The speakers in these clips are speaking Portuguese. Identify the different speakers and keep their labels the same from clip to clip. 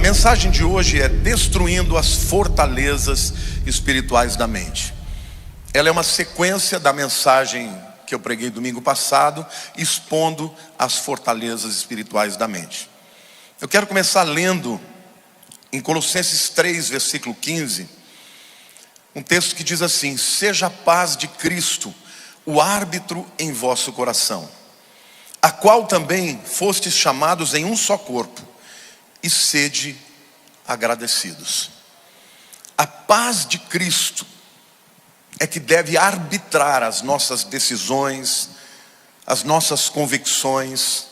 Speaker 1: mensagem de hoje é destruindo as fortalezas espirituais da mente. Ela é uma sequência da mensagem que eu preguei domingo passado, expondo as fortalezas espirituais da mente. Eu quero começar lendo em Colossenses 3, versículo 15, um texto que diz assim: seja a paz de Cristo o árbitro em vosso coração, a qual também fostes chamados em um só corpo, e sede agradecidos. A paz de Cristo é que deve arbitrar as nossas decisões, as nossas convicções,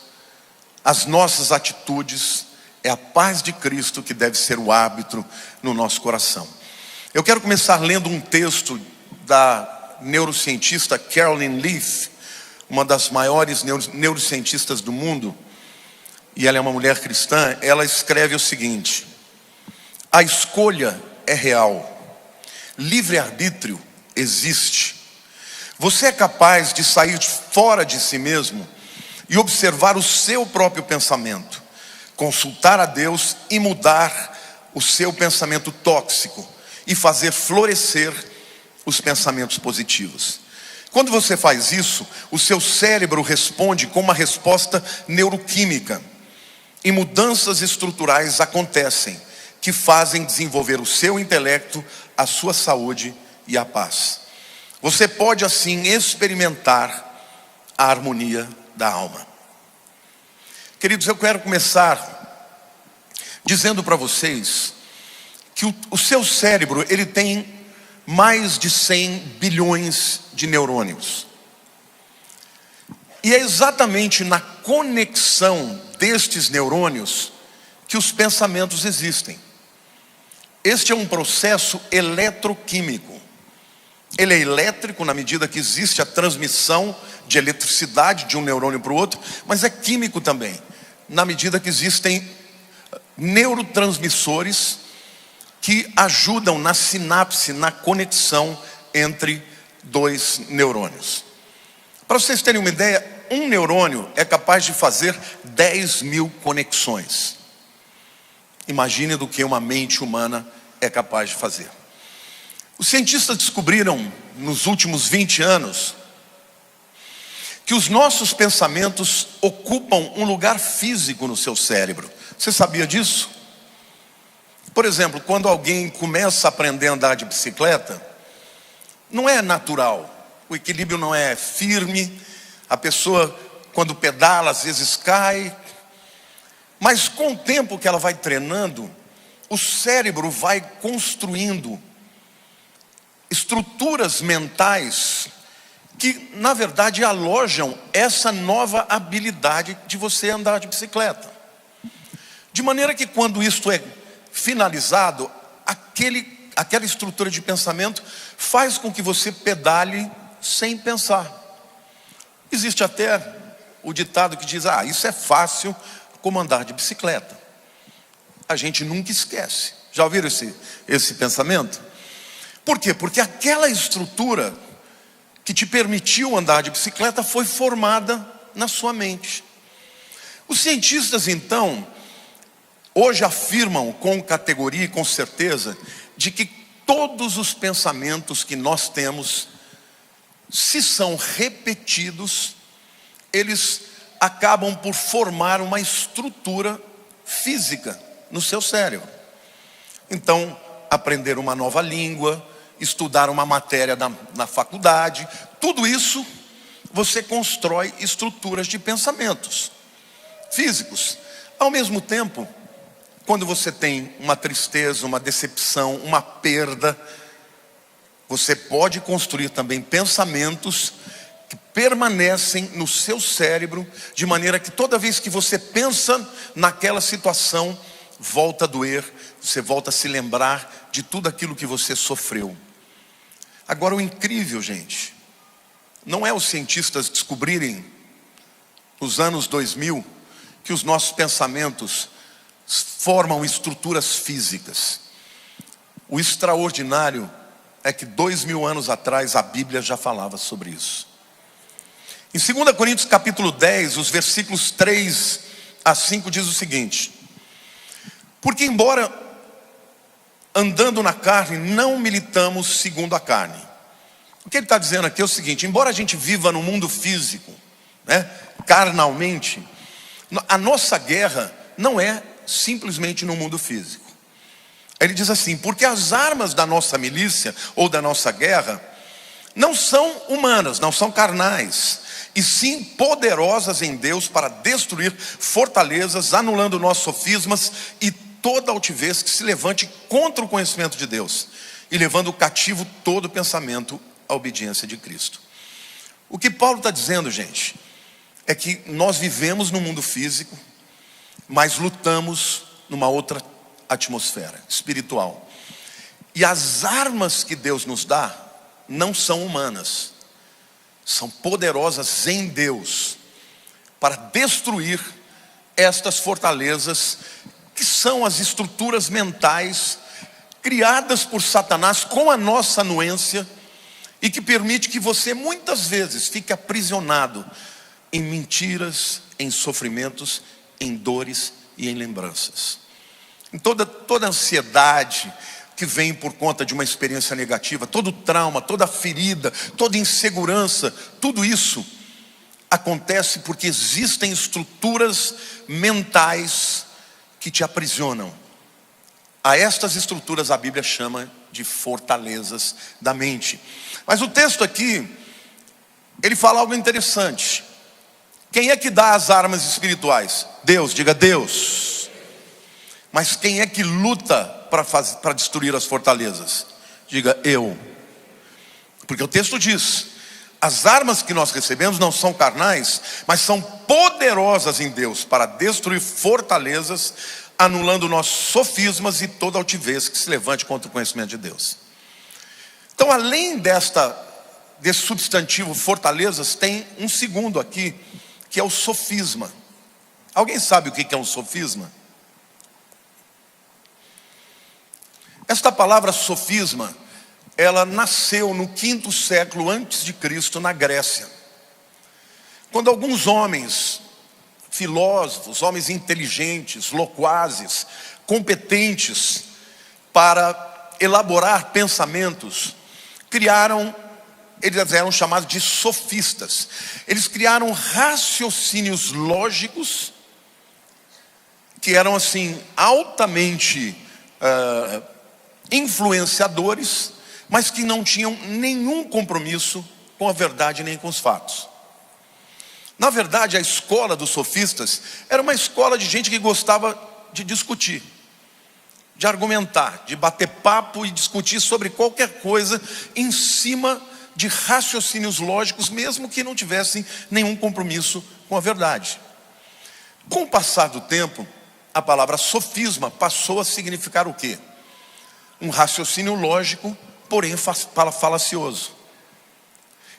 Speaker 1: as nossas atitudes. É a paz de Cristo que deve ser o árbitro no nosso coração. Eu quero começar lendo um texto da neurocientista Caroline Leaf, uma das maiores neurocientistas do mundo, e ela é uma mulher cristã. Ela escreve o seguinte: a escolha é real, livre-arbítrio existe. Você é capaz de sair de fora de si mesmo e observar o seu próprio pensamento, consultar a Deus e mudar o seu pensamento tóxico e fazer florescer os pensamentos positivos. Quando você faz isso, o seu cérebro responde com uma resposta neuroquímica, e mudanças estruturais acontecem que fazem desenvolver o seu intelecto, a sua saúde e a paz. Você pode assim experimentar a harmonia da alma. Queridos, eu quero começar dizendo para vocês que o seu cérebro, ele tem mais de 100 bilhões de neurônios. E é exatamente na conexão destes neurônios que os pensamentos existem. Este é um processo eletroquímico. Ele é elétrico na medida que existe a transmissão de eletricidade de um neurônio para o outro, mas é químico também, na medida que existem neurotransmissores que ajudam na sinapse, na conexão entre dois neurônios. Para vocês terem uma ideia, um neurônio é capaz de fazer 10.000 conexões. Imagine do que uma mente humana é capaz de fazer. Os cientistas descobriram nos últimos 20 anos que os nossos pensamentos ocupam um lugar físico no seu cérebro. Você sabia disso? Por exemplo, quando alguém começa a aprender a andar de bicicleta, não é natural. O equilíbrio não é firme. A pessoa, quando pedala, às vezes cai. Mas com o tempo que ela vai treinando, o cérebro vai construindo estruturas mentais que, na verdade, alojam essa nova habilidade de você andar de bicicleta. De maneira que, quando isto é finalizado, aquela estrutura de pensamento faz com que você pedale sem pensar. Existe até o ditado que diz: isso é fácil como andar de bicicleta. A gente nunca esquece. Já ouviram esse pensamento? Por quê? Porque aquela estrutura que te permitiu andar de bicicleta foi formada na sua mente. Os cientistas, então, hoje afirmam com categoria e com certeza de que todos os pensamentos que nós temos, se são repetidos, eles acabam por formar uma estrutura física no seu cérebro. Então, aprender uma nova língua, estudar uma matéria na faculdade, tudo isso você constrói estruturas de pensamentos físicos. Ao mesmo tempo, quando você tem uma tristeza, uma decepção, uma perda, você pode construir também pensamentos que permanecem no seu cérebro, de maneira que toda vez que você pensa naquela situação, volta a doer, você volta a se lembrar de tudo aquilo que você sofreu. Agora, o incrível, gente, não é os cientistas descobrirem nos anos 2000 que os nossos pensamentos formam estruturas físicas. O extraordinário é que 2000 anos atrás a Bíblia já falava sobre isso. Em 2 Coríntios capítulo 10, os versículos 3 a 5 diz o seguinte: Porque embora andando na carne, não militamos segundo a carne. O que ele está dizendo aqui é o seguinte: embora a gente viva no mundo físico, né, carnalmente, a nossa guerra não é simplesmente no mundo físico. Ele diz assim: porque as armas da nossa milícia ou da nossa guerra não são humanas, não são carnais, e sim poderosas em Deus para destruir fortalezas, anulando nossos sofismas e toda altivez que se levante contra o conhecimento de Deus, e levando cativo todo pensamento à obediência de Cristo. O que Paulo está dizendo, gente, é que nós vivemos no mundo físico, mas lutamos numa outra atmosfera espiritual. E as armas que Deus nos dá não são humanas, são poderosas em Deus para destruir estas fortalezas, que são as estruturas mentais criadas por Satanás com a nossa anuência, e que permite que você muitas vezes fique aprisionado em mentiras, em sofrimentos, em dores e em lembranças. Em toda ansiedade que vem por conta de uma experiência negativa, todo trauma, toda ferida, toda insegurança, tudo isso acontece porque existem estruturas mentais que te aprisionam. A estas estruturas a Bíblia chama de fortalezas da mente. Mas o texto aqui, ele fala algo interessante. Quem é que dá as armas espirituais? Deus, diga Deus. Mas quem é que luta para destruir as fortalezas? Diga eu. Porque o texto diz: as armas que nós recebemos não são carnais, mas são poderosas em Deus para destruir fortalezas, anulando nossos sofismas e toda altivez que se levante contra o conhecimento de Deus. Então, além desse substantivo fortalezas, tem um segundo aqui, que é o sofisma. Alguém sabe o que é um sofisma? Esta palavra sofisma, ela nasceu no 5º século antes de Cristo, na Grécia, quando alguns homens filósofos, homens inteligentes, loquazes, competentes para elaborar pensamentos, eles eram chamados de sofistas. Eles criaram raciocínios lógicos que eram assim altamente influenciadores, mas que não tinham nenhum compromisso com a verdade nem com os fatos. Na verdade, a escola dos sofistas era uma escola de gente que gostava de discutir, de argumentar, de bater papo e discutir sobre qualquer coisa em cima de raciocínios lógicos, mesmo que não tivessem nenhum compromisso com a verdade. Com o passar do tempo, a palavra sofisma passou a significar o quê? Um raciocínio lógico, porém falacioso.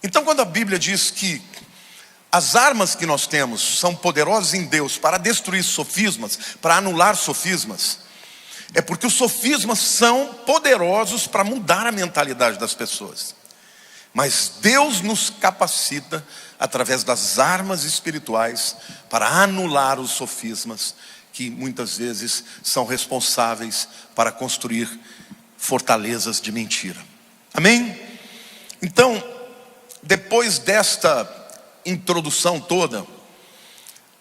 Speaker 1: Então, quando a Bíblia diz que as armas que nós temos são poderosas em Deus para destruir sofismas, para anular sofismas, é porque os sofismas são poderosos para mudar a mentalidade das pessoas. Mas Deus nos capacita, através das armas espirituais, para anular os sofismas, que muitas vezes são responsáveis para construir fortalezas de mentira. Amém? Então, depois desta introdução toda,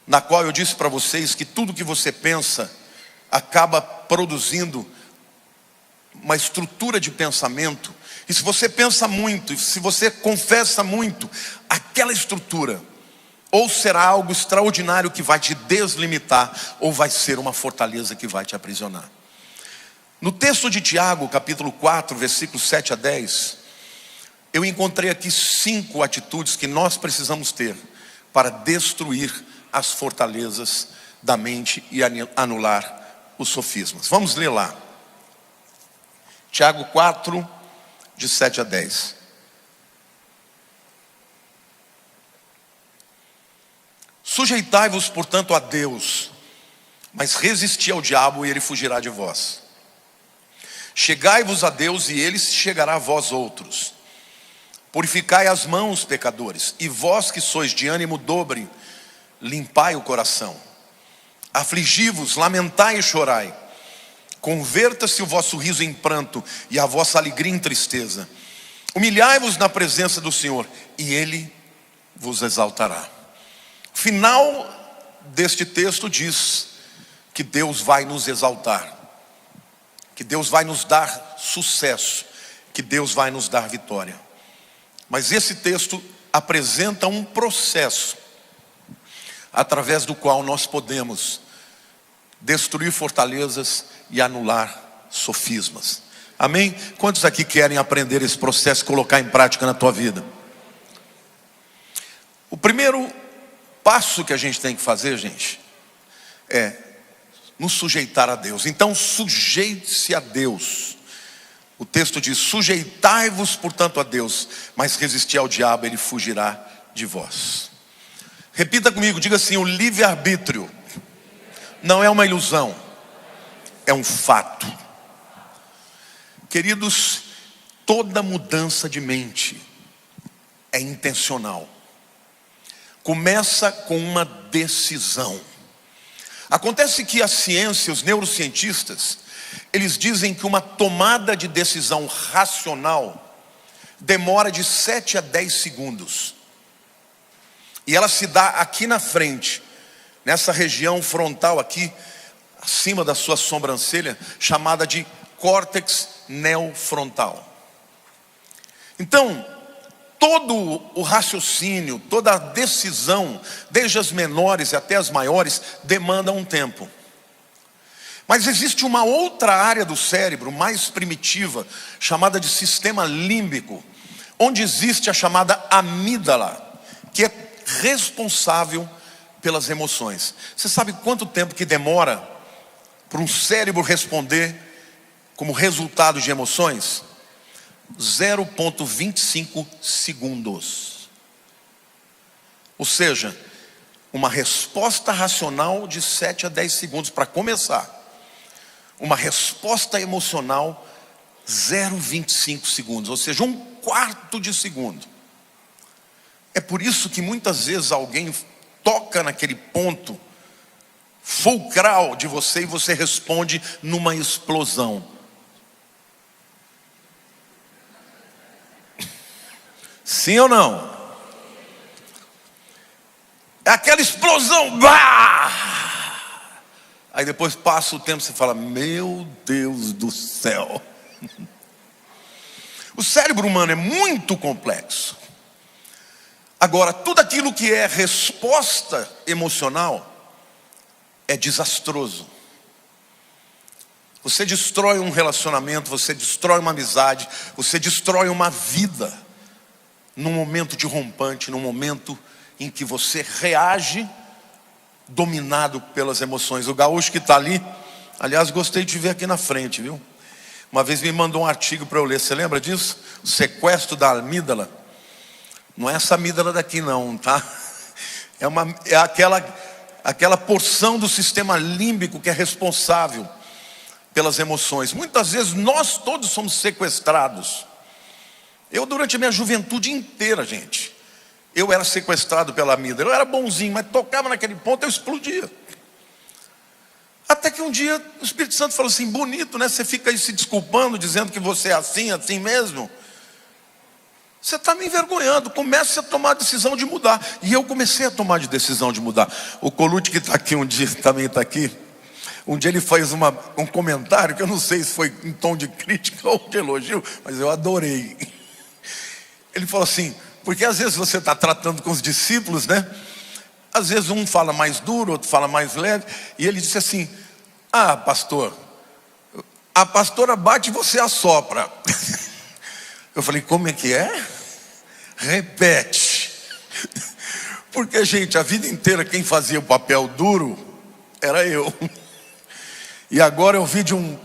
Speaker 1: na qual eu disse para vocês que tudo que você pensa acaba produzindo uma estrutura de pensamento, e se você pensa muito, se você confessa muito, aquela estrutura ou será algo extraordinário que vai te deslimitar, ou vai ser uma fortaleza que vai te aprisionar. No texto de Tiago, capítulo 4, versículos 7 a 10, eu encontrei aqui 5 atitudes que nós precisamos ter para destruir as fortalezas da mente e anular os sofismas. Vamos ler lá. Tiago 4, de 7 a 10. Sujeitai-vos, portanto, a Deus, mas resisti ao diabo e ele fugirá de vós. Chegai-vos a Deus e ele se chegará a vós outros. Purificai as mãos, pecadores, e vós que sois de ânimo dobre, limpai o coração. Afligi-vos, lamentai e chorai. Converta-se o vosso riso em pranto e a vossa alegria em tristeza. Humilhai-vos na presença do Senhor e Ele vos exaltará. O final deste texto diz que Deus vai nos exaltar, que Deus vai nos dar sucesso, que Deus vai nos dar vitória. Mas esse texto apresenta um processo através do qual nós podemos destruir fortalezas e anular sofismas. Amém? Quantos aqui querem aprender esse processo e colocar em prática na tua vida? O primeiro passo que a gente tem que fazer, gente, é nos sujeitar a Deus. Então sujeite-se a Deus. O texto diz: sujeitai-vos portanto a Deus, mas resisti ao diabo, ele fugirá de vós. Repita comigo, diga assim: o livre-arbítrio não é uma ilusão, é um fato. Queridos, toda mudança de mente é intencional. Começa com uma decisão. Acontece que a ciência, os neurocientistas, eles dizem que uma tomada de decisão racional demora de 7 a 10 segundos. E ela se dá aqui na frente, nessa região frontal aqui, acima da sua sobrancelha, chamada de córtex neofrontal. Então, todo o raciocínio, toda a decisão, desde as menores até as maiores, demanda um tempo. Mas existe uma outra área do cérebro, mais primitiva, chamada de sistema límbico, onde existe a chamada amígdala, que é responsável pelas emoções. Você sabe quanto tempo que demora para um cérebro responder como resultado de emoções? 0,25 segundos. Ou seja, uma resposta racional de 7 a 10 segundos para começar. Uma resposta emocional 0,25 segundos, ou seja, 1/4 de segundo. É por isso que muitas vezes alguém toca naquele ponto fulcral de você e você responde numa explosão. Sim ou não? É aquela explosão. Bah! Aí depois passa o tempo e você fala: meu Deus do céu. O cérebro humano é muito complexo. Agora, tudo aquilo que é resposta emocional é desastroso. Você destrói um relacionamento, você destrói uma amizade, você destrói uma vida num momento de rompante, num momento em que você reage dominado pelas emoções. O gaúcho que está ali, aliás, gostei de ver aqui na frente, viu? Uma vez me mandou um artigo para eu ler, você lembra disso? O sequestro da amígdala. Não é essa amígdala daqui não, tá? É aquela porção do sistema límbico que é responsável pelas emoções. Muitas vezes nós todos somos sequestrados. Eu durante a minha juventude inteira, gente, eu era sequestrado pela amígdala. Eu era bonzinho, mas tocava naquele ponto, eu explodia. Até que um dia o Espírito Santo falou assim: bonito, né? Você fica aí se desculpando, dizendo que você é assim mesmo. Você está me envergonhando. Comece a tomar a decisão de mudar. E eu comecei a tomar a decisão de mudar. O Colucci, que está aqui um dia, também está aqui. Um dia ele fez um comentário que eu não sei se foi em tom de crítica ou de elogio, mas eu adorei. Ele falou assim: porque às vezes você está tratando com os discípulos, né? Às vezes um fala mais duro, outro fala mais leve. E ele disse assim: ah, pastor, a pastora bate e você assopra. Eu falei: como é que é? Repete. Porque, gente, a vida inteira quem fazia o papel duro era eu. E agora eu vi de um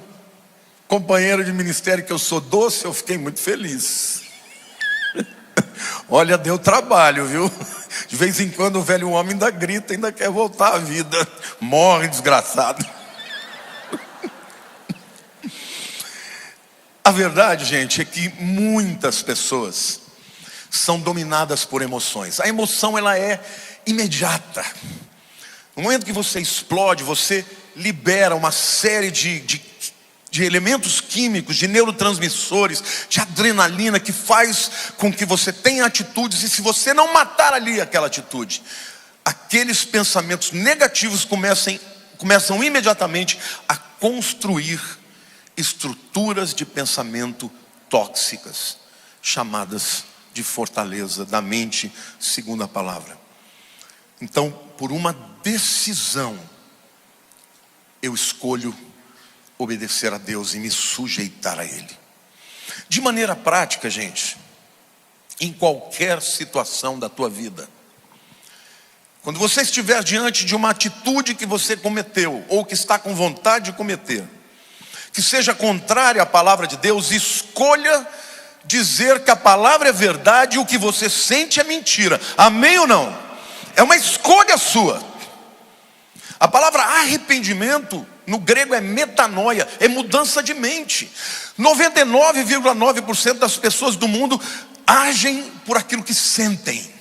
Speaker 1: companheiro de ministério que eu sou doce, eu fiquei muito feliz. Olha, deu trabalho, viu? De vez em quando o velho homem ainda grita, ainda quer voltar à vida. Morre, desgraçado. A verdade, gente, é que muitas pessoas são dominadas por emoções. A emoção, ela é imediata. No momento que você explode, você libera uma série de de elementos químicos, de neurotransmissores, de adrenalina, que faz com que você tenha atitudes, e se você não matar ali aquela atitude, aqueles pensamentos negativos começam imediatamente a construir estruturas de pensamento tóxicas, chamadas de fortaleza da mente, segundo a palavra. Então, por uma decisão, eu escolho obedecer a Deus e me sujeitar a Ele. De maneira prática, gente, em qualquer situação da tua vida, quando você estiver diante de uma atitude que você cometeu, ou que está com vontade de cometer, que seja contrária à palavra de Deus, escolha dizer que a palavra é verdade e o que você sente é mentira. Amém ou não? É uma escolha sua. A palavra arrependimento no grego é metanoia, é mudança de mente. 99,9% das pessoas do mundo agem por aquilo que sentem.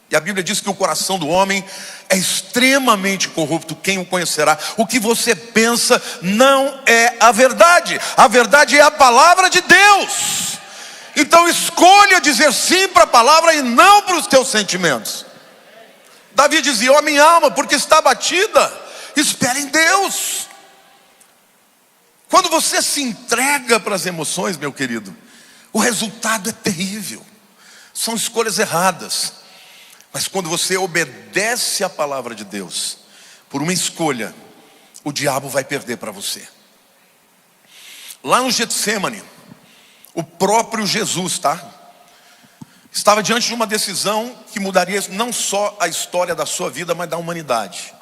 Speaker 1: E a Bíblia diz que o coração do homem é extremamente corrupto. Quem o conhecerá? O que você pensa não é a verdade. A verdade é a palavra de Deus. Então escolha dizer sim para a palavra e não para os teus sentimentos. Davi dizia: ó minha alma, porque está abatida, espera em Deus. Quando você se entrega para as emoções, meu querido, o resultado é terrível. São escolhas erradas. Mas quando você obedece à palavra de Deus, por uma escolha, o diabo vai perder para você. Lá no Getsêmani, o próprio Jesus, estava diante de uma decisão que mudaria não só a história da sua vida, mas da humanidade.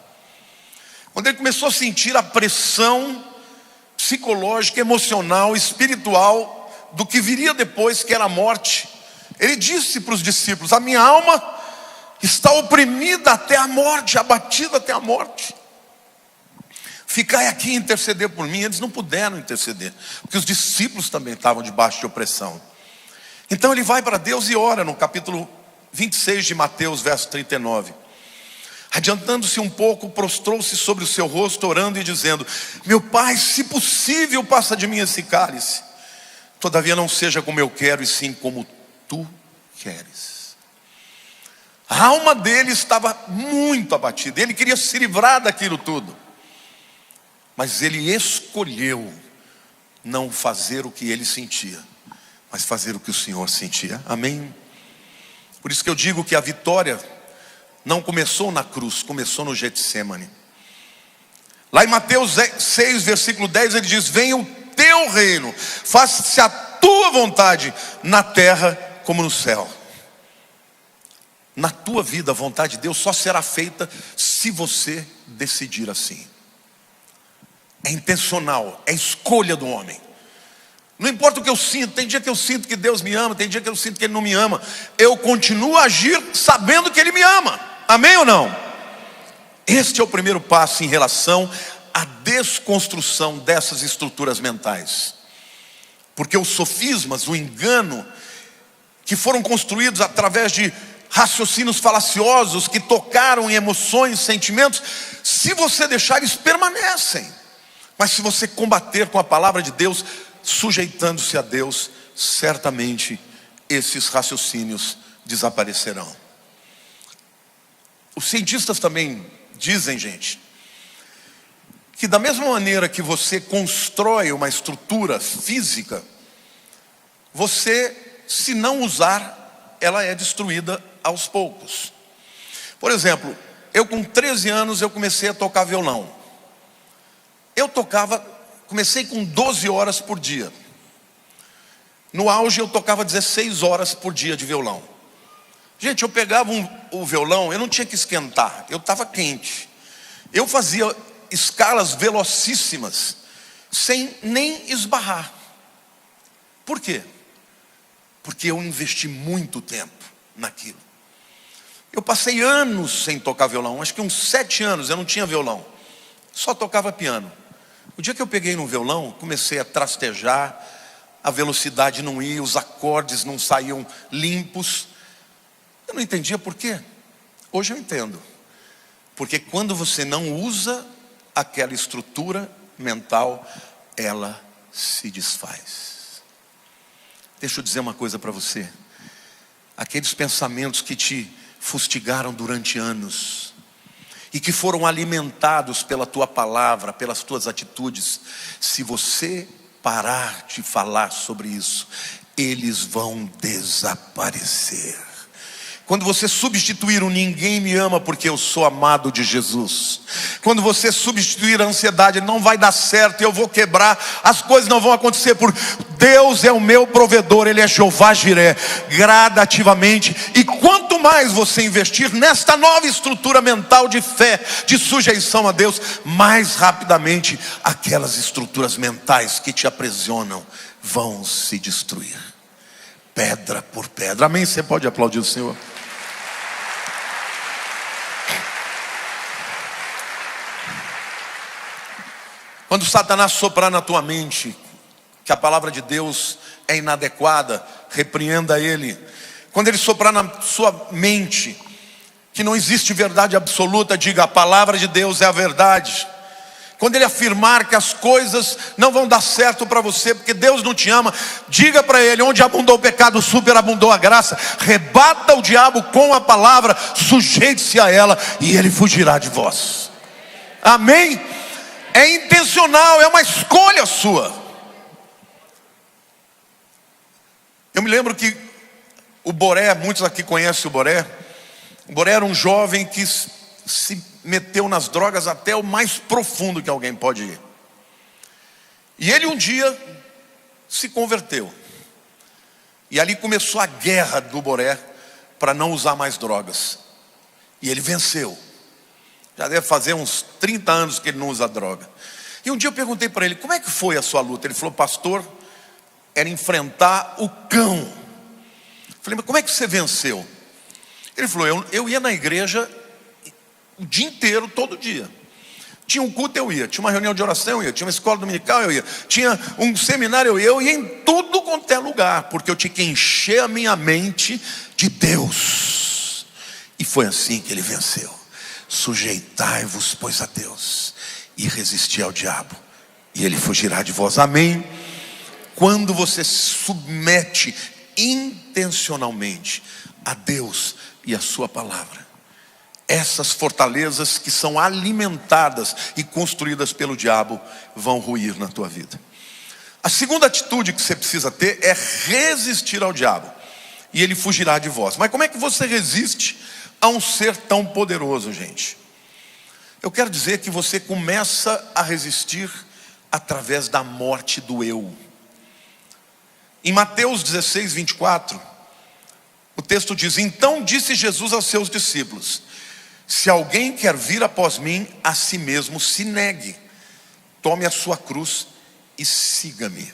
Speaker 1: Quando ele começou a sentir a pressão psicológica, emocional, espiritual do que viria depois, que era a morte, ele disse para os discípulos: a minha alma está oprimida até a morte, abatida até a morte. Ficai aqui e interceder por mim. Eles não puderam interceder, porque os discípulos também estavam debaixo de opressão. Então ele vai para Deus e ora no capítulo 26 de Mateus, verso 39. Adiantando-se um pouco, prostrou-se sobre o seu rosto, orando e dizendo: meu Pai, se possível, passa de mim esse cálice. Todavia não seja como eu quero, e sim como tu queres. A alma dele estava muito abatida. Ele queria se livrar daquilo tudo. Mas ele escolheu não fazer o que ele sentia, mas fazer o que o Senhor sentia. Amém? Por isso que eu digo que a vitória não começou na cruz, começou no Getsêmani. Lá em Mateus 6, versículo 10, ele diz: venha o teu reino, faça-se a tua vontade, na terra como no céu. Na tua vida, a vontade de Deus só será feita se você decidir assim. É intencional, é escolha do homem. Não importa o que eu sinto, tem dia que eu sinto que Deus me ama, tem dia que eu sinto que Ele não me ama. Eu continuo a agir sabendo que Ele me ama. Amém ou não? Este é o primeiro passo em relação à desconstrução dessas estruturas mentais. Porque os sofismas, o engano, que foram construídos através de raciocínios falaciosos, que tocaram em emoções, sentimentos, se você deixar, eles permanecem. Mas se você combater com a palavra de Deus, sujeitando-se a Deus, certamente esses raciocínios desaparecerão. Os cientistas também dizem, gente, que da mesma maneira que você constrói uma estrutura física, você, se não usar, ela é destruída aos poucos. Por exemplo, eu com 13 anos eu comecei a tocar violão. Comecei com 12 horas por dia. No auge eu tocava 16 horas por dia de violão. Gente, eu pegava o violão, eu não tinha que esquentar, eu estava quente. Eu fazia escalas velocíssimas, sem nem esbarrar. Por quê? Porque eu investi muito tempo naquilo. Eu passei anos sem tocar violão, acho que uns 7 anos eu não tinha violão, só tocava piano. O dia que eu peguei no violão, comecei a trastejar, a velocidade não ia, os acordes não saíam limpos. Eu não entendia por quê. Hoje eu entendo. Porque quando você não usa aquela estrutura mental, ela se desfaz. Deixa eu dizer uma coisa para você. Aqueles pensamentos que te fustigaram durante anos e que foram alimentados pela tua palavra, pelas tuas atitudes, se você parar de falar sobre isso, eles vão desaparecer. Quando você substituir o ninguém me ama porque eu sou amado de Jesus, quando você substituir a ansiedade, não vai dar certo, eu vou quebrar, as coisas não vão acontecer, porque Deus é o meu provedor, Ele é Jeová Jiré, gradativamente. E quanto mais você investir nesta nova estrutura mental de fé, de sujeição a Deus, mais rapidamente aquelas estruturas mentais que te aprisionam vão se destruir, pedra por pedra. Amém? Você pode aplaudir o Senhor? Quando Satanás soprar na tua mente que a palavra de Deus é inadequada, repreenda ele. Quando ele soprar na sua mente que não existe verdade absoluta, diga: a palavra de Deus é a verdade. Quando ele afirmar que as coisas não vão dar certo para você, porque Deus não te ama, diga para ele: onde abundou o pecado, superabundou a graça. Rebata o diabo com a palavra, sujeite-se a ela e ele fugirá de vós. Amém? É intencional, é uma escolha sua. Eu me lembro que o Boré, muitos aqui conhecem o Boré. O Boré era um jovem que se meteu nas drogas até o mais profundo que alguém pode ir. E ele um dia se converteu. E ali começou a guerra do Boré para não usar mais drogas. E ele venceu. Já deve fazer uns 30 anos que ele não usa droga. E um dia eu perguntei para ele: como é que foi a sua luta? Ele falou: pastor, era enfrentar o cão. Eu falei: mas como é que você venceu? Ele falou: eu ia na igreja o dia inteiro, todo dia. Tinha um culto, eu ia. Tinha uma reunião de oração, eu ia. Tinha uma escola dominical, eu ia. Tinha um seminário, eu ia em tudo quanto é lugar, porque eu tinha que encher a minha mente de Deus. E foi assim que ele venceu. Sujeitai-vos, pois, a Deus, e resisti ao diabo, e ele fugirá de vós. Amém? Quando você submete intencionalmente a Deus e a sua palavra, essas fortalezas que são alimentadas e construídas pelo diabo vão ruir na tua vida. A segunda atitude que você precisa ter é resistir ao diabo, e ele fugirá de vós. Mas como é que você resiste a um ser tão poderoso, gente? Eu quero dizer que você começa a resistir através da morte do eu. Em Mateus 16, 24, o texto diz: então disse Jesus aos seus discípulos: se alguém quer vir após mim, a si mesmo se negue, tome a sua cruz e siga-me.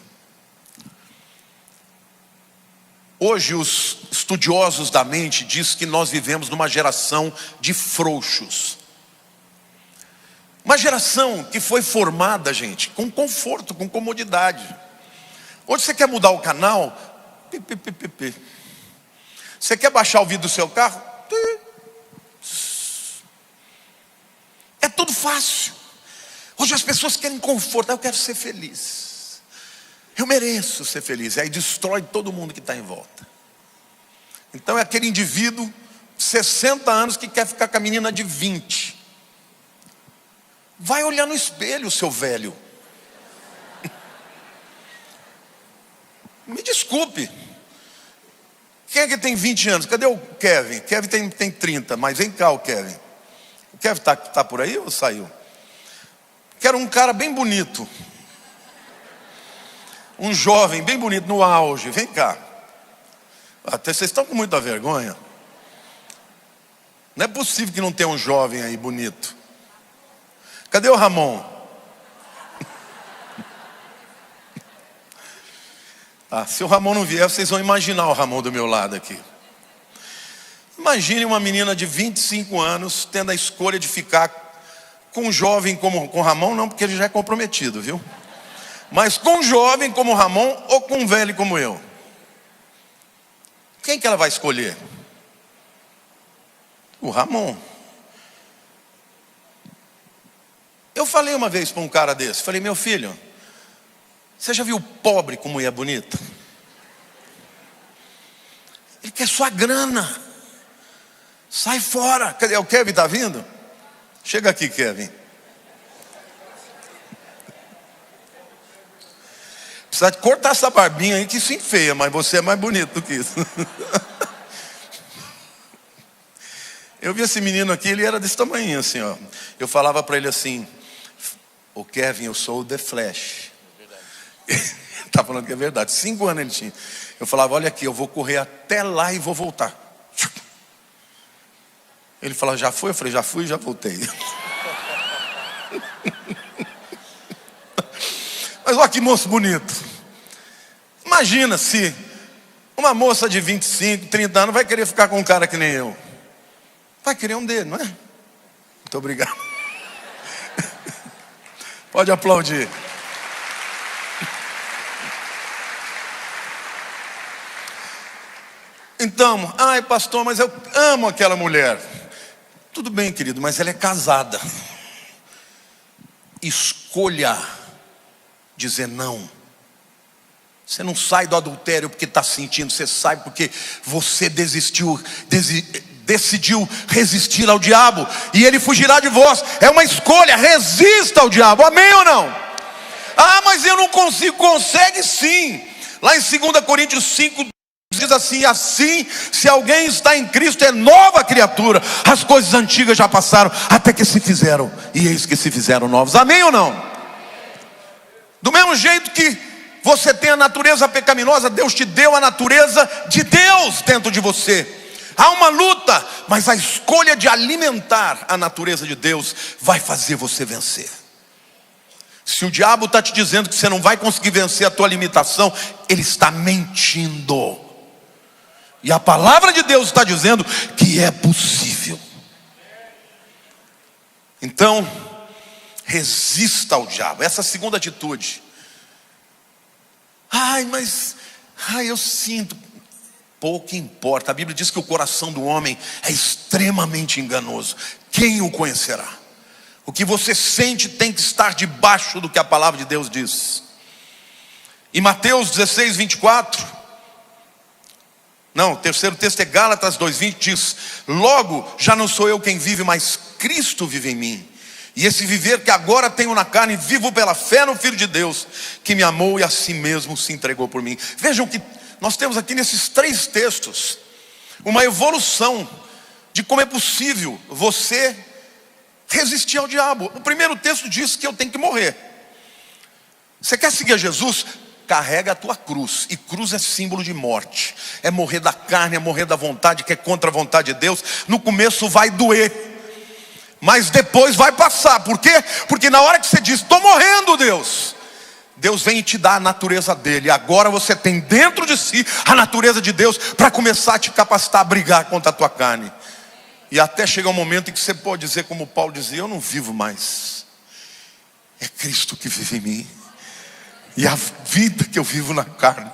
Speaker 1: Hoje os estudiosos da mente dizem que nós vivemos numa geração de frouxos. Uma geração que foi formada, gente, com conforto, com comodidade. Hoje você quer mudar o canal? Você quer baixar o vidro do seu carro? É tudo fácil. Hoje as pessoas querem conforto. Eu quero ser feliz. Eu mereço ser feliz. E aí destrói todo mundo que está em volta. Então é aquele indivíduo de 60 anos que quer ficar com a menina de 20. Vai olhar no espelho, seu velho. Me desculpe. Quem é que tem 20 anos? Cadê o Kevin? Kevin tem 30, mas vem cá o Kevin. O Kevin está por aí ou saiu? Quero um cara bem bonito. Um jovem bem bonito no auge. Vem cá. Até vocês estão com muita vergonha. Não é possível que não tenha um jovem aí bonito. Cadê o Ramon? Se o Ramon não vier, vocês vão imaginar o Ramon do meu lado aqui. Imagine uma menina de 25 anos tendo a escolha de ficar com um jovem como com o Ramon, não, porque ele já é comprometido, viu? Mas com um jovem como o Ramon ou com um velho como eu. Quem que ela vai escolher? O Ramon. Eu falei uma vez para um cara desse, falei: meu filho, Você já viu pobre com mulher bonita? Ele quer sua grana. Sai fora. Cadê? O Kevin está vindo? Chega aqui, Kevin. Precisa cortar essa barbinha aí que se enfeia, mas você é mais bonito do que isso. Eu vi esse menino aqui, ele era desse tamanho assim, ó. Eu falava para ele assim: ô Kevin, eu sou o The Flash. Tá falando que é verdade. 5 anos ele tinha. Eu falava: olha aqui, eu vou correr até lá e vou voltar. Ele falava: já foi? Eu falei: já fui e já voltei. Mas olha que moço bonito. Imagina se uma moça de 25, 30 anos vai querer ficar com um cara que nem eu. Vai querer um dele, não é? Muito obrigado. Pode aplaudir. Então, ai pastor, mas eu amo aquela mulher. Tudo bem, querido, mas ela é casada. Escolha dizer não. Você não sai do adultério porque está sentindo, você sai porque você decidiu resistir ao diabo e ele fugirá de vós. É uma escolha, resista ao diabo, amém ou não? Ah, mas eu não consigo. Consegue sim. Lá em 2 Coríntios 5 diz assim, se alguém está em Cristo, é nova criatura, as coisas antigas já passaram, até que se fizeram, e eis que se fizeram novos, amém ou não? Do mesmo jeito que você tem a natureza pecaminosa, Deus te deu a natureza de Deus dentro de você. Há uma luta, mas a escolha de alimentar a natureza de Deus vai fazer você vencer. Se o diabo está te dizendo que você não vai conseguir vencer a tua limitação, ele está mentindo. E a palavra de Deus está dizendo que é possível. Então, resista ao diabo. Essa segunda atitude. Eu sinto. Pouco importa. A Bíblia diz que o coração do homem é extremamente enganoso. Quem o conhecerá? O que você sente tem que estar debaixo do que a palavra de Deus diz. Em Mateus 16, 24. Não, o terceiro texto é Gálatas 2:20, diz: logo, já não sou eu quem vive, mas Cristo vive em mim. E esse viver que agora tenho na carne, vivo pela fé no Filho de Deus, que me amou e a si mesmo se entregou por mim. Vejam que nós temos aqui nesses 3 textos uma evolução de como é possível você resistir ao diabo. O primeiro texto diz que eu tenho que morrer. Você quer seguir a Jesus? Carrega a tua cruz. E cruz é símbolo de morte. É morrer da carne, é morrer da vontade, que é contra a vontade de Deus. No começo vai doer, mas depois vai passar. Por quê? Porque na hora que você diz: estou morrendo, Deus vem e te dá a natureza dele. Agora você tem dentro de si a natureza de Deus para começar a te capacitar a brigar contra a tua carne. E até chegar um momento em que você pode dizer, como Paulo dizia: eu não vivo mais, é Cristo que vive em mim. E a vida que eu vivo na carne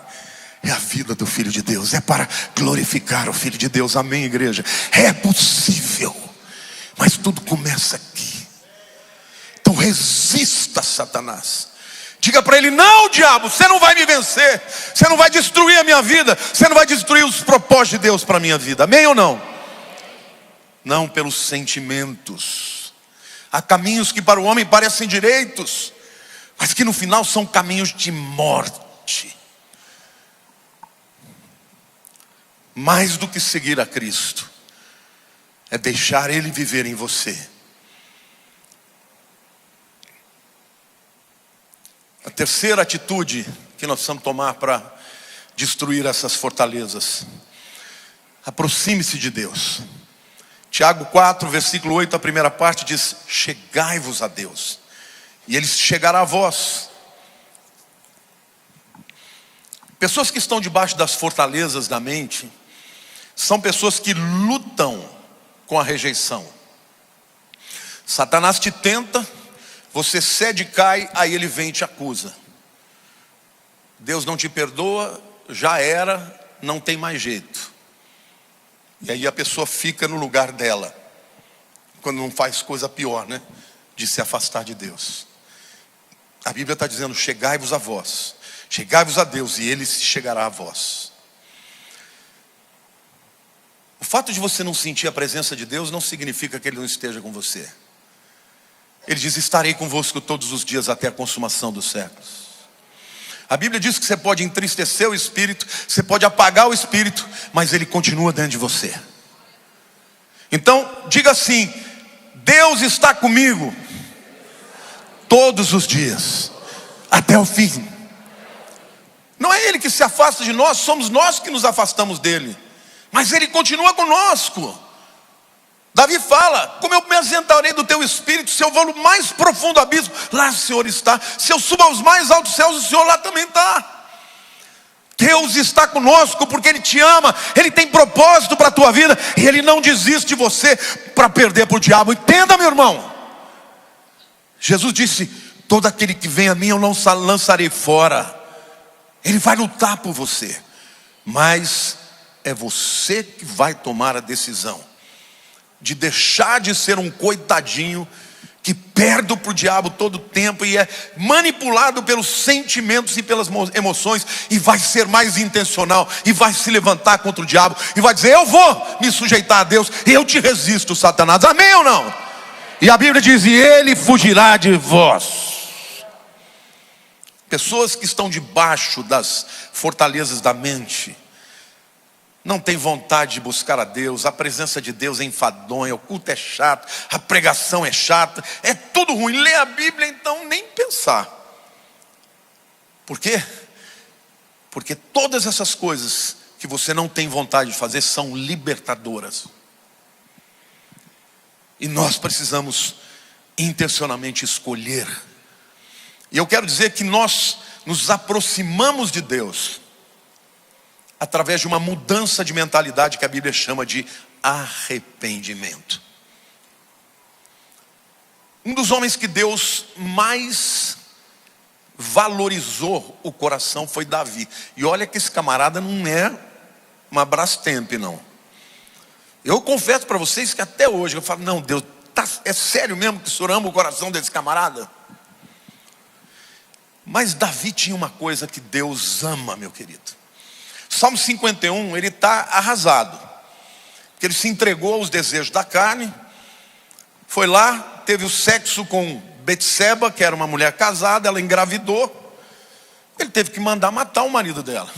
Speaker 1: é a vida do Filho de Deus. É para glorificar o Filho de Deus. Amém, igreja? É possível, mas tudo começa aqui. Então resista a Satanás. Diga para ele: não, diabo, você não vai me vencer. Você não vai destruir a minha vida. Você não vai destruir os propósitos de Deus para a minha vida. Amém ou não? Não pelos sentimentos. Há caminhos que para o homem parecem direitos, mas que no final são caminhos de morte. Mais do que seguir a Cristo, é deixar Ele viver em você. A terceira atitude que nós precisamos tomar para destruir essas fortalezas: aproxime-se de Deus. Tiago 4, versículo 8, a primeira parte diz: chegai-vos a Deus, e Ele chegará a vós. Pessoas que estão debaixo das fortalezas da mente são pessoas que lutam com a rejeição. Satanás te tenta, você cede e cai, aí ele vem e te acusa. Deus não te perdoa, já era, não tem mais jeito. E aí a pessoa fica no lugar dela, quando não faz coisa pior, né? De se afastar de Deus. A Bíblia está dizendo: chegai-vos a vós. Chegai-vos a Deus e Ele se chegará a vós. O fato de você não sentir a presença de Deus não significa que Ele não esteja com você. Ele diz: estarei convosco todos os dias até a consumação dos séculos. A Bíblia diz que você pode entristecer o espírito, você pode apagar o espírito, mas ele continua dentro de você. Então, diga assim: Deus está comigo todos os dias, até o fim. Não é Ele que se afasta de nós, somos nós que nos afastamos dEle. Mas Ele continua conosco. Davi fala: como eu me ausentarei do teu espírito, se eu vou no mais profundo abismo, lá o Senhor está. Se eu subo aos mais altos céus, o Senhor lá também está. Deus está conosco porque Ele te ama, Ele tem propósito para a tua vida, e Ele não desiste de você para perder para o diabo. Entenda, meu irmão. Jesus disse: todo aquele que vem a mim eu não lançarei fora. Ele vai lutar por você, mas é você que vai tomar a decisão de deixar de ser um coitadinho que perde para o diabo todo o tempo e é manipulado pelos sentimentos e pelas emoções, e vai ser mais intencional, e vai se levantar contra o diabo, e vai dizer: eu vou me sujeitar a Deus, e eu te resisto, Satanás. Amém ou não? E a Bíblia diz: e ele fugirá de vós. Pessoas que estão debaixo das fortalezas da mente não tem vontade de buscar a Deus, a presença de Deus é enfadonha, o culto é chato, a pregação é chata, é tudo ruim. Ler a Bíblia, então, nem pensar. Por quê? Porque todas essas coisas que você não tem vontade de fazer são libertadoras. E nós precisamos intencionalmente escolher. E eu quero dizer que nós nos aproximamos de Deus através de uma mudança de mentalidade que a Bíblia chama de arrependimento. Um dos homens que Deus mais valorizou o coração foi Davi. E olha que esse camarada não é uma Brastemp, não. Eu confesso para vocês que até hoje eu falo: não, Deus, é sério mesmo que o Senhor ama o coração desse camarada? Mas Davi tinha uma coisa que Deus ama, meu querido. Salmo 51, ele está arrasado, porque ele se entregou aos desejos da carne, foi lá, teve o sexo com Betseba, que era uma mulher casada, ela engravidou, ele teve que mandar matar o marido dela,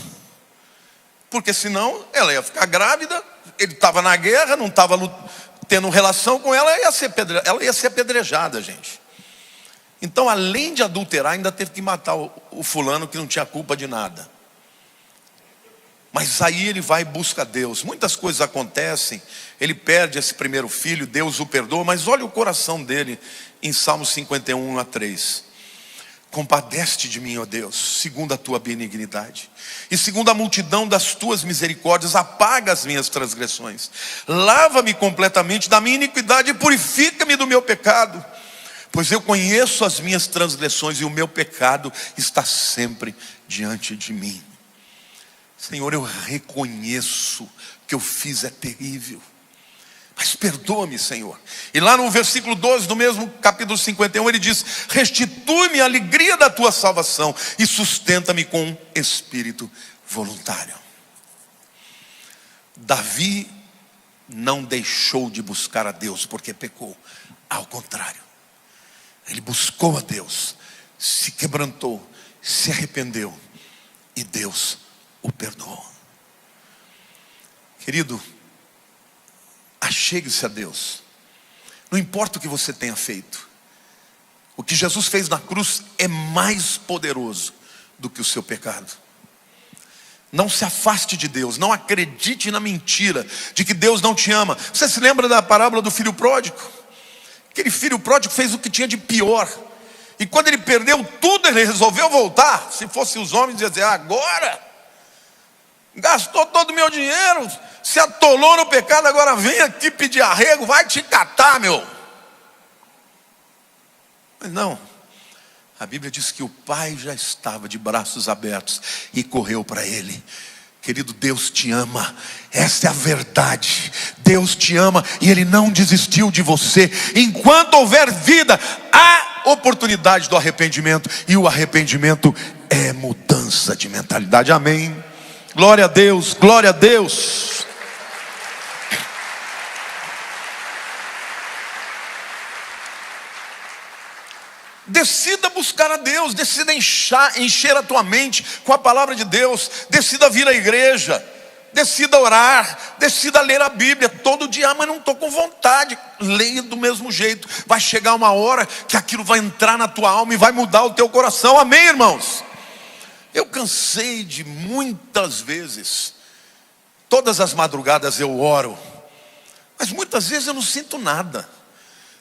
Speaker 1: porque senão ela ia ficar grávida, ele estava na guerra, não estava tendo relação com ela, ela ia ser apedrejada, gente. Então, além de adulterar, ainda teve que matar o fulano que não tinha culpa de nada. Mas aí ele vai e busca Deus. Muitas coisas acontecem, ele perde esse primeiro filho, Deus o perdoa, mas olha o coração dele em Salmo 51, 1-3. Compadece-te de mim, ó Deus, segundo a tua benignidade, e segundo a multidão das tuas misericórdias, apaga as minhas transgressões. Lava-me completamente da minha iniquidade e purifica-me do meu pecado, pois eu conheço as minhas transgressões e o meu pecado está sempre diante de mim. Senhor, eu reconheço que eu fiz é terrível, mas perdoa-me, Senhor. E lá no versículo 12 do mesmo capítulo 51 ele diz: restitui-me a alegria da tua salvação e sustenta-me com espírito voluntário. Davi não deixou de buscar a Deus porque pecou, ao contrário, ele buscou a Deus, se quebrantou, se arrependeu, e Deus o perdoou. Querido, achegue-se a Deus. Não importa o que você tenha feito, o que Jesus fez na cruz é mais poderoso do que o seu pecado. Não se afaste de Deus, não acredite na mentira de que Deus não te ama. Você se lembra da parábola do filho pródigo? Aquele filho pródigo fez o que tinha de pior, e quando ele perdeu tudo, ele resolveu voltar. Se fossem os homens, ia dizer: agora gastou todo o meu dinheiro, se atolou no pecado, agora vem aqui pedir arrego, vai te catar, meu. Mas não, a Bíblia diz que o pai já estava de braços abertos e correu para ele. Querido, Deus te ama, essa é a verdade. Deus te ama e Ele não desistiu de você. Enquanto houver vida, há oportunidade do arrependimento, e o arrependimento é mudança. mudança de mentalidade. Amém. Glória a Deus, glória a Deus. Decida buscar a Deus, decida encher a tua mente com a palavra de Deus, decida vir à igreja, decida orar, decida ler a Bíblia todo dia. Mas não estou com vontade. Leia do mesmo jeito. Vai chegar uma hora que aquilo vai entrar na tua alma e vai mudar o teu coração. Amém, irmãos? Eu cansei de muitas vezes, todas as madrugadas eu oro, mas muitas vezes eu não sinto nada.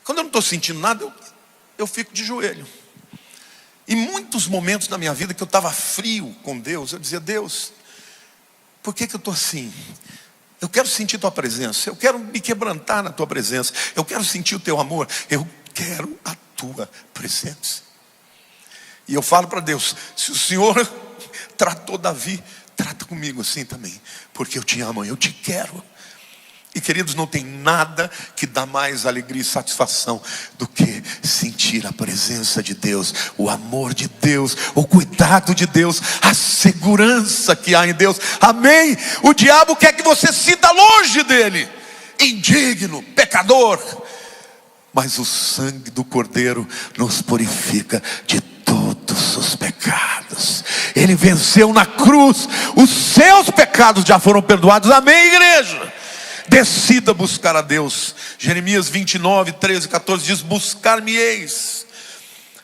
Speaker 1: Quando eu não estou sentindo nada, eu fico de joelho. Em muitos momentos da minha vida que eu estava frio com Deus, eu dizia: Deus, por que eu estou assim? Eu quero sentir tua presença, eu quero me quebrantar na tua presença, eu quero sentir o teu amor, eu quero a tua presença. E eu falo para Deus: se o Senhor tratou Davi, trata comigo assim também, porque eu te amo, eu te quero. E queridos, não tem nada que dá mais alegria e satisfação do que sentir a presença de Deus, o amor de Deus, o cuidado de Deus, a segurança que há em Deus. Amém? O diabo quer que você sinta longe dele, indigno, pecador, mas o sangue do Cordeiro nos purifica de todos os pecados. Ele venceu na cruz, os seus pecados já foram perdoados. Amém, igreja? Decida buscar a Deus. Jeremias 29, 13, 14 diz: buscar-me-eis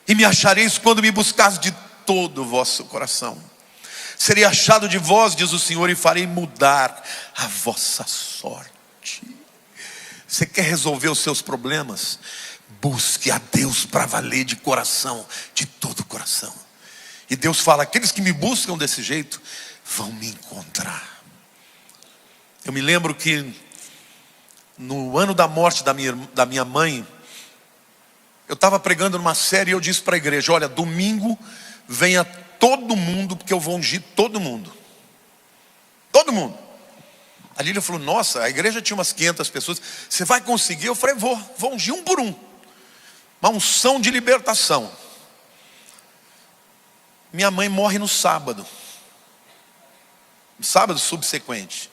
Speaker 1: e me achareis quando me buscares de todo o vosso coração. Serei achado de vós, diz o Senhor, e farei mudar a vossa sorte. Você quer resolver os seus problemas? Busque a Deus para valer, de coração, de todo o coração. E Deus fala: aqueles que me buscam desse jeito vão me encontrar. Eu me lembro que no ano da morte da minha mãe, eu estava pregando numa série e eu disse para a igreja: olha, domingo venha todo mundo, porque eu vou ungir todo mundo. Todo mundo. A Lília falou: nossa, a igreja tinha umas 500 pessoas, você vai conseguir? Eu falei: vou ungir um por um. Uma unção de libertação. Minha mãe morre no sábado subsequente.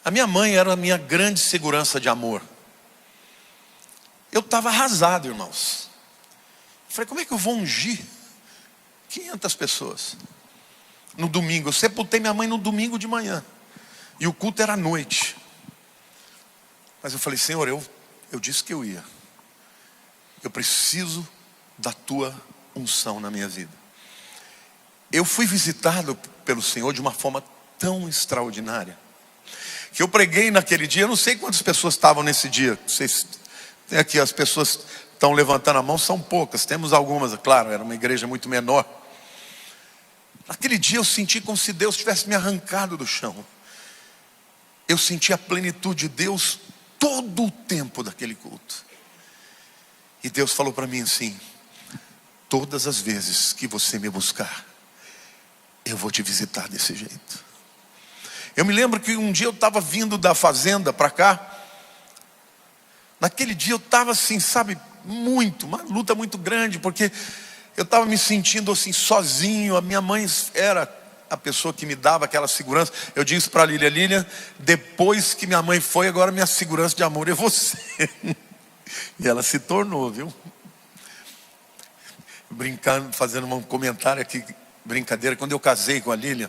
Speaker 1: A minha mãe era a minha grande segurança de amor. Eu estava arrasado, irmãos. Falei: como é que eu vou ungir 500 pessoas no domingo? Eu sepultei minha mãe no domingo de manhã, e o culto era à noite. Mas eu falei: Senhor, eu disse que eu ia. Eu preciso da tua unção na minha vida. Eu fui visitado pelo Senhor de uma forma tão extraordinária, que eu preguei naquele dia. Eu não sei quantas pessoas estavam nesse dia. Vocês tem aqui, as pessoas estão levantando a mão, são poucas. Temos algumas, é claro, era uma igreja muito menor. Naquele dia eu senti como se Deus tivesse me arrancado do chão. Eu senti a plenitude de Deus todo o tempo daquele culto. E Deus falou para mim assim: todas as vezes que você me buscar, eu vou te visitar desse jeito. Eu me lembro que um dia eu estava vindo da fazenda para cá. Naquele dia eu estava assim, sabe, uma luta muito grande, porque eu estava me sentindo assim sozinho. A minha mãe era a pessoa que me dava aquela segurança. Eu disse para a Lília: depois que minha mãe foi, agora minha segurança de amor é você. E ela se tornou, viu? Brincando, fazendo um comentário aqui, brincadeira. Quando eu casei com a Lília,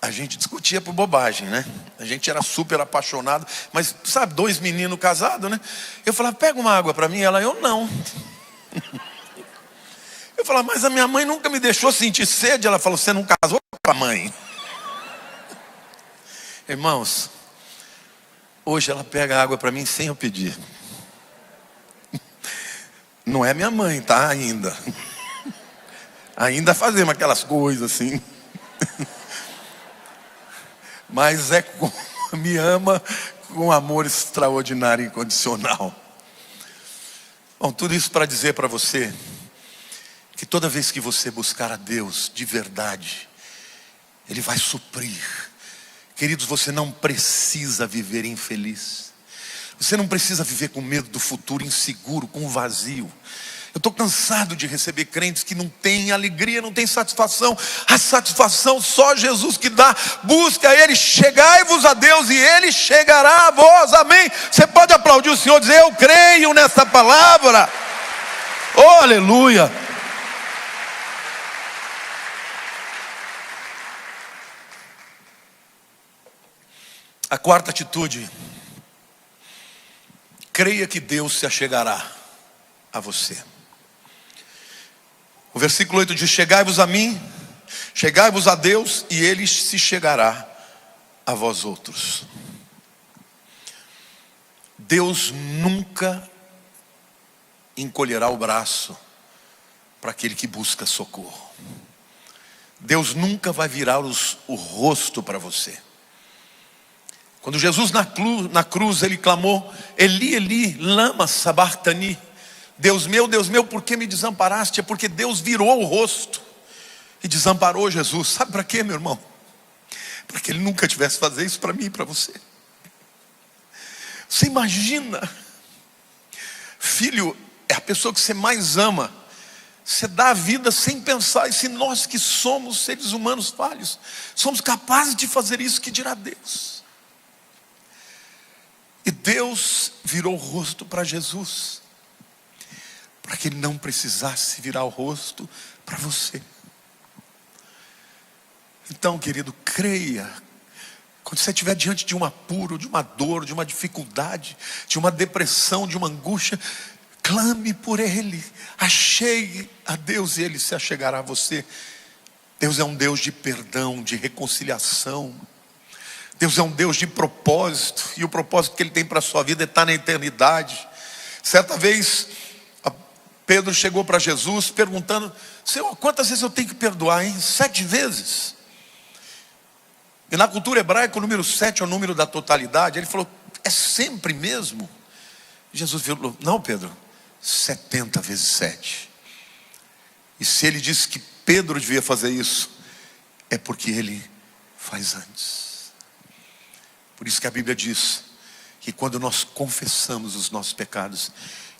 Speaker 1: a gente discutia por bobagem, né? A gente era super apaixonado, mas sabe, 2 meninos casados, né? Eu falava: pega uma água para mim. Ela: eu não. Eu falava: mas a minha mãe nunca me deixou sentir sede. Ela falou: você não casou com a mãe. Irmãos, hoje ela pega água para mim sem eu pedir. Não é minha mãe, tá? Ainda fazemos aquelas coisas assim. Mas me ama com amor extraordinário e incondicional. Bom, tudo isso para dizer para você que toda vez que você buscar a Deus de verdade, Ele vai suprir. Queridos, você não precisa viver infeliz. Você não precisa viver com medo do futuro, inseguro, com vazio. Eu estou cansado de receber crentes que não têm alegria, não têm satisfação. A satisfação só Jesus que dá. Busca Ele, chegai-vos a Deus e Ele chegará a vós, amém. Você pode aplaudir o Senhor e dizer: eu creio nessa palavra. Oh, aleluia. A quarta atitude: creia que Deus se achegará a você. O versículo 8 diz: chegai-vos a mim, chegai-vos a Deus e Ele se chegará a vós outros. Deus nunca encolherá o braço para aquele que busca socorro. Deus nunca vai virar o rosto para você. Quando Jesus na cruz ele clamou: Eli, Eli, lama sabachthani. Deus meu, por que me desamparaste? É porque Deus virou o rosto e desamparou Jesus. Sabe para quê, meu irmão? Para que Ele nunca tivesse que fazer isso para mim e para você. Você imagina? Filho é a pessoa que você mais ama. Você dá a vida sem pensar. E se nós que somos seres humanos falhos somos capazes de fazer isso, que dirá Deus? E Deus virou o rosto para Jesus, para que Ele não precisasse virar o rosto para você. Então, querido, creia. Quando você estiver diante de um apuro, de uma dor, de uma dificuldade, de uma depressão, de uma angústia, clame por Ele, achegue a Deus e Ele se achegará a você. Deus é um Deus de perdão, de reconciliação. Deus é um Deus de propósito, e o propósito que Ele tem para a sua vida está na eternidade. Certa vez Pedro chegou para Jesus perguntando: Senhor, quantas vezes eu tenho que perdoar, hein? 7 vezes. E na cultura hebraica o número 7 é o número da totalidade. Ele falou: é sempre mesmo? Jesus falou: não, Pedro, 70 vezes 7. E se ele disse que Pedro devia fazer isso, é porque ele faz antes. Por isso que a Bíblia diz que quando nós confessamos os nossos pecados,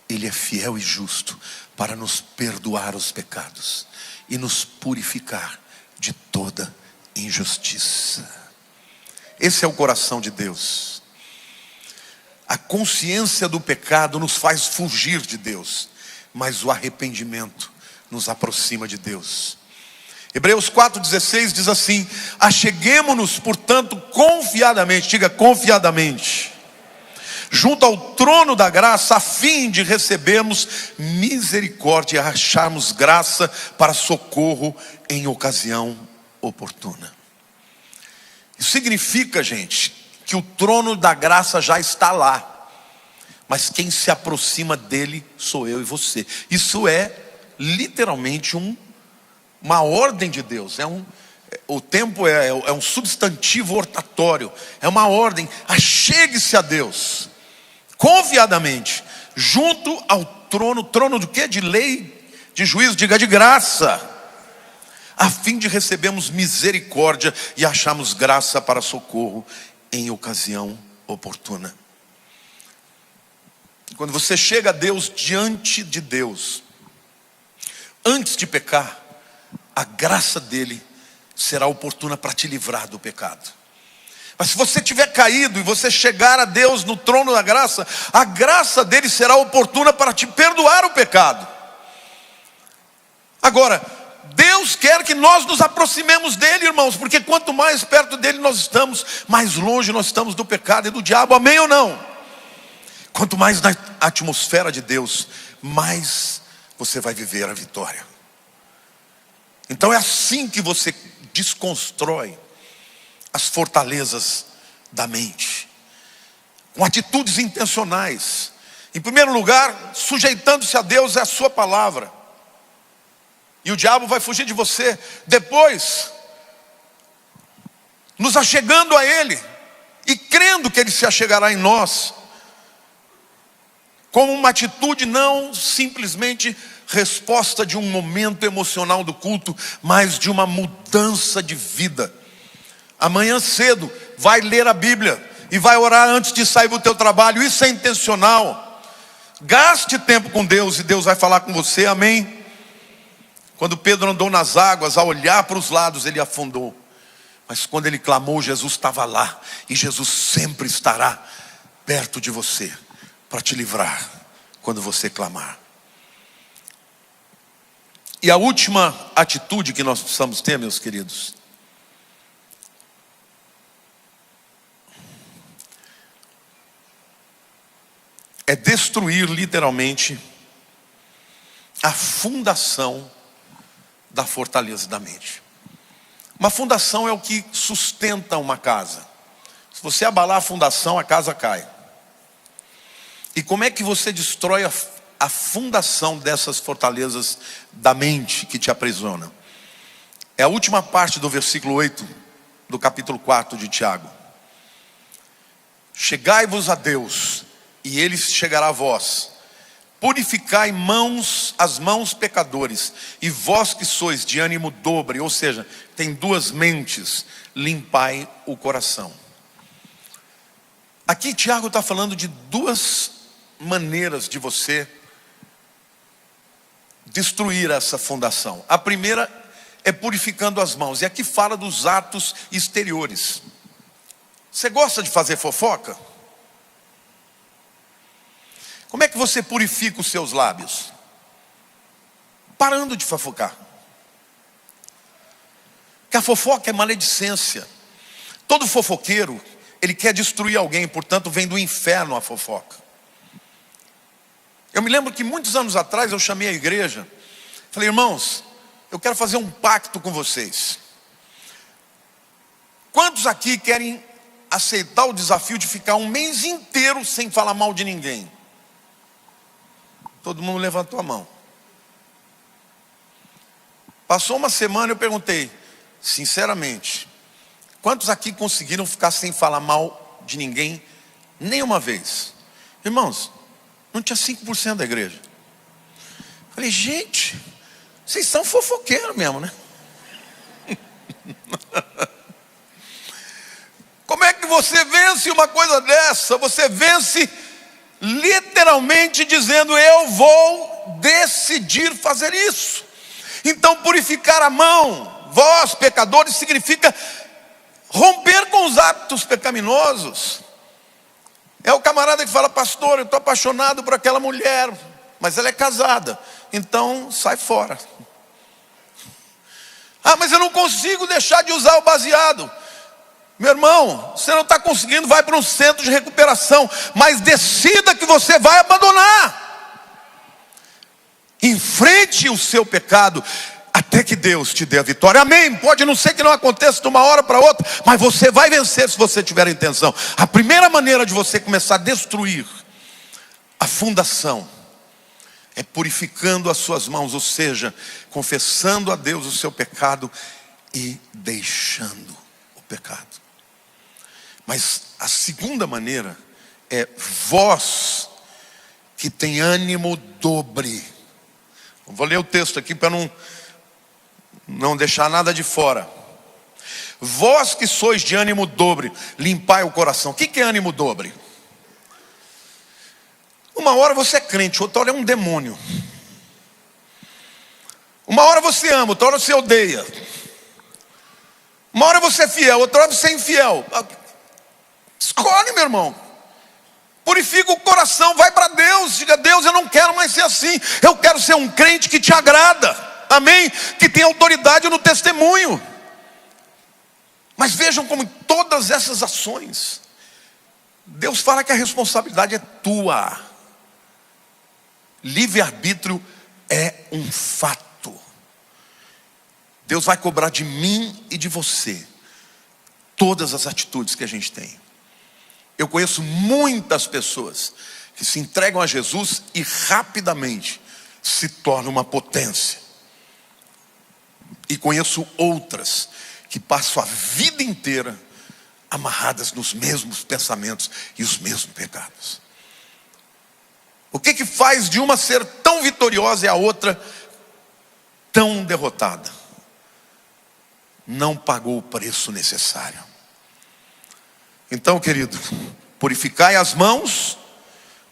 Speaker 1: Ele é fiel e justo para nos perdoar os pecados e nos purificar de toda injustiça. Esse é o coração de Deus. A consciência do pecado nos faz fugir de Deus, mas o arrependimento nos aproxima de Deus. Hebreus 4,16 diz assim: acheguemo-nos, portanto, confiadamente, diga confiadamente, junto ao trono da graça, a fim de recebermos misericórdia e acharmos graça para socorro em ocasião oportuna. Isso significa, gente, que o trono da graça já está lá, mas quem se aproxima dele sou eu e você. Isso é literalmente uma ordem de Deus. O tempo é um substantivo hortatório, é uma ordem. Achegue-se a Deus confiadamente, junto ao trono. Trono do quê? De lei, de juízo, diga de graça, a fim de recebermos misericórdia e acharmos graça para socorro em ocasião oportuna. Quando você chega a Deus, diante de Deus, antes de pecar, a graça dele será oportuna para te livrar do pecado. Mas se você tiver caído e você chegar a Deus no trono da graça, a graça dele será oportuna para te perdoar o pecado. Agora, Deus quer que nós nos aproximemos dele, irmãos, porque quanto mais perto dele nós estamos, mais longe nós estamos do pecado e do diabo, amém ou não? Quanto mais na atmosfera de Deus, mais você vai viver a vitória. Então é assim que você desconstrói as fortalezas da mente, com atitudes intencionais. Em primeiro lugar, sujeitando-se a Deus e a sua palavra, e o diabo vai fugir de você. Depois, nos achegando a Ele e crendo que Ele se achegará em nós, como uma atitude não simplesmente resposta de um momento emocional do culto, mas de uma mudança de vida. Amanhã cedo vai ler a Bíblia e vai orar antes de sair do teu trabalho. Isso é intencional. Gaste tempo com Deus e Deus vai falar com você, amém? Quando Pedro andou nas águas, ao olhar para os lados, ele afundou. Mas quando ele clamou, Jesus estava lá. E Jesus sempre estará perto de você para te livrar quando você clamar. E a última atitude que nós precisamos ter, meus queridos, é destruir literalmente a fundação da fortaleza da mente. Uma fundação é o que sustenta uma casa. Se você abalar a fundação, a casa cai. E como é que você destrói a fundação dessas fortalezas da mente que te aprisiona? É a última parte do versículo 8 do capítulo 4 de Tiago. Chegai-vos a Deus, e Ele chegará a vós. Purificai as mãos pecadores, e vós que sois de ânimo dobre, ou seja, tem duas mentes, limpai o coração. Aqui Tiago está falando de duas maneiras de você destruir essa fundação. A primeira é purificando as mãos, e aqui fala dos atos exteriores. Você gosta de fazer fofoca? Como é que você purifica os seus lábios? Parando de fofocar. Porque a fofoca é maledicência. Todo fofoqueiro, ele quer destruir alguém, portanto vem do inferno a fofoca. Eu me lembro que muitos anos atrás eu chamei a igreja, falei: irmãos, eu quero fazer um pacto com vocês. Quantos aqui querem aceitar o desafio de ficar um mês inteiro sem falar mal de ninguém? Todo mundo levantou a mão. Passou uma semana, eu perguntei, sinceramente, quantos aqui conseguiram ficar sem falar mal de ninguém nenhuma vez? Irmãos, não tinha 5% da igreja. Falei: gente, vocês são fofoqueiros mesmo, né? Como é que você vence uma coisa dessa? Você vence literalmente dizendo: eu vou decidir fazer isso. Então purificar a mão, vós pecadores, significa romper com os hábitos pecaminosos. É o camarada que fala: pastor, eu estou apaixonado por aquela mulher, mas ela é casada, então sai fora. Ah, mas eu não consigo deixar de usar o baseado. Meu irmão, você não está conseguindo, vai para um centro de recuperação, mas decida que você vai abandonar. Enfrente o seu pecado até que Deus te dê a vitória, amém? Pode não ser que não aconteça de uma hora para outra, mas você vai vencer se você tiver a intenção. A primeira maneira de você começar a destruir a fundação é purificando as suas mãos, ou seja, confessando a Deus o seu pecado e deixando o pecado. Mas a segunda maneira é vós que tem ânimo dobre. Vou ler o texto aqui para não deixar nada de fora. Vós que sois de ânimo dobre, limpai o coração. O que é ânimo dobre? Uma hora você é crente, outra hora é um demônio. Uma hora você ama, outra hora você odeia. Uma hora você é fiel, outra hora você é infiel. Escolhe, meu irmão. Purifica o coração, vai para Deus. Diga: Deus, eu não quero mais ser assim. Eu quero ser um crente que te agrada, amém? Que tem autoridade no testemunho. Mas vejam como em todas essas ações, Deus fala que a responsabilidade é tua. Livre-arbítrio é um fato. Deus vai cobrar de mim e de você todas as atitudes que a gente tem. Eu conheço muitas pessoas que se entregam a Jesus e rapidamente se tornam uma potência. E conheço outras que passam a vida inteira amarradas nos mesmos pensamentos e os mesmos pecados. O que faz de uma ser tão vitoriosa e a outra tão derrotada? Não pagou o preço necessário. Então, querido, purificai as mãos,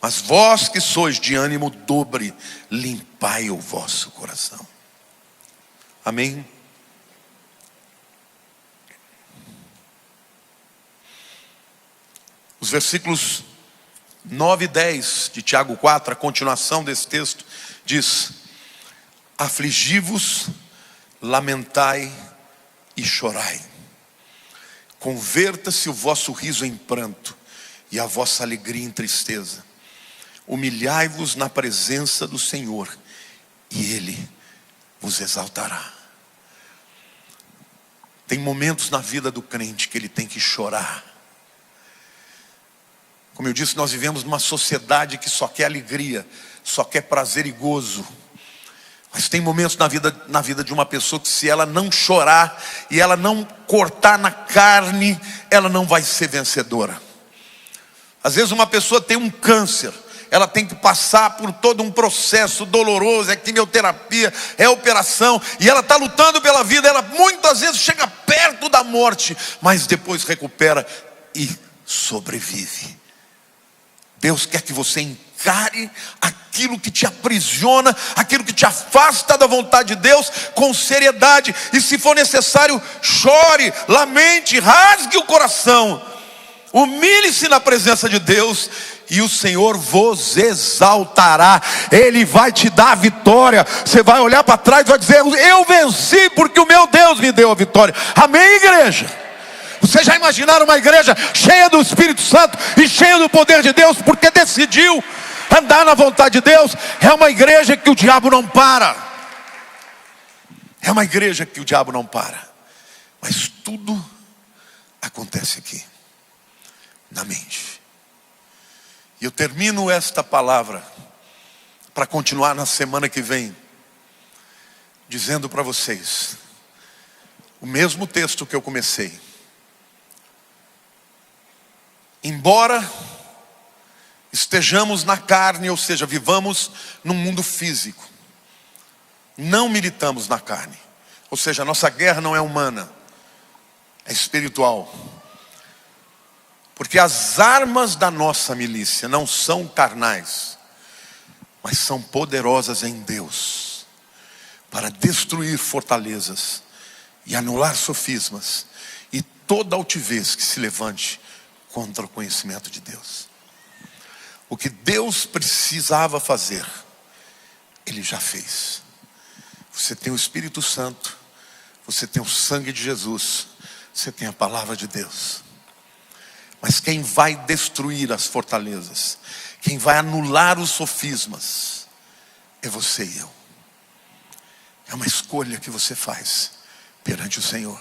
Speaker 1: Mas vós que sois de ânimo dobre, limpai o vosso coração. Amém? Os versículos 9 e 10 de Tiago 4, a continuação desse texto, diz: afligi-vos, lamentai e chorai. Converta-se o vosso riso em pranto e a vossa alegria em tristeza. Humilhai-vos na presença do Senhor e Ele vos exaltará. Tem momentos na vida do crente que ele tem que chorar. Como eu disse, nós vivemos numa sociedade que só quer alegria, só quer prazer e gozo. Mas tem momentos na vida de uma pessoa que, se ela não chorar e ela não cortar na carne, ela não vai ser vencedora. Às vezes uma pessoa tem um câncer, ela tem que passar por todo um processo doloroso, é quimioterapia, é operação, e ela está lutando pela vida, ela muitas vezes chega perto da morte, mas depois recupera e sobrevive. Deus quer que você encare aquilo que te aprisiona, aquilo que te afasta da vontade de Deus, com seriedade. E se for necessário, chore, lamente, rasgue o coração. Humilhe-se na presença de Deus e o Senhor vos exaltará. Ele vai te dar a vitória. Você vai olhar para trás e vai dizer: eu venci porque o meu Deus me deu a vitória. Amém, igreja? Você já imaginaram uma igreja cheia do Espírito Santo e cheia do poder de Deus, porque decidiu andar na vontade de Deus? É uma igreja que o diabo não para. É uma igreja que o diabo não para. Mas tudo acontece aqui, na mente. E eu termino esta palavra para continuar na semana que vem, dizendo para vocês o mesmo texto que eu comecei. Embora estejamos na carne, ou seja, vivamos num mundo físico, não militamos na carne. Ou seja, a nossa guerra não é humana, é espiritual. Porque as armas da nossa milícia não são carnais, mas são poderosas em Deus, para destruir fortalezas e anular sofismas e toda altivez que se levante contra o conhecimento de Deus. O que Deus precisava fazer, Ele já fez. Você tem o Espírito Santo, você tem o sangue de Jesus, você tem a palavra de Deus. Mas quem vai destruir as fortalezas, quem vai anular os sofismas, é você e eu. É uma escolha que você faz perante o Senhor.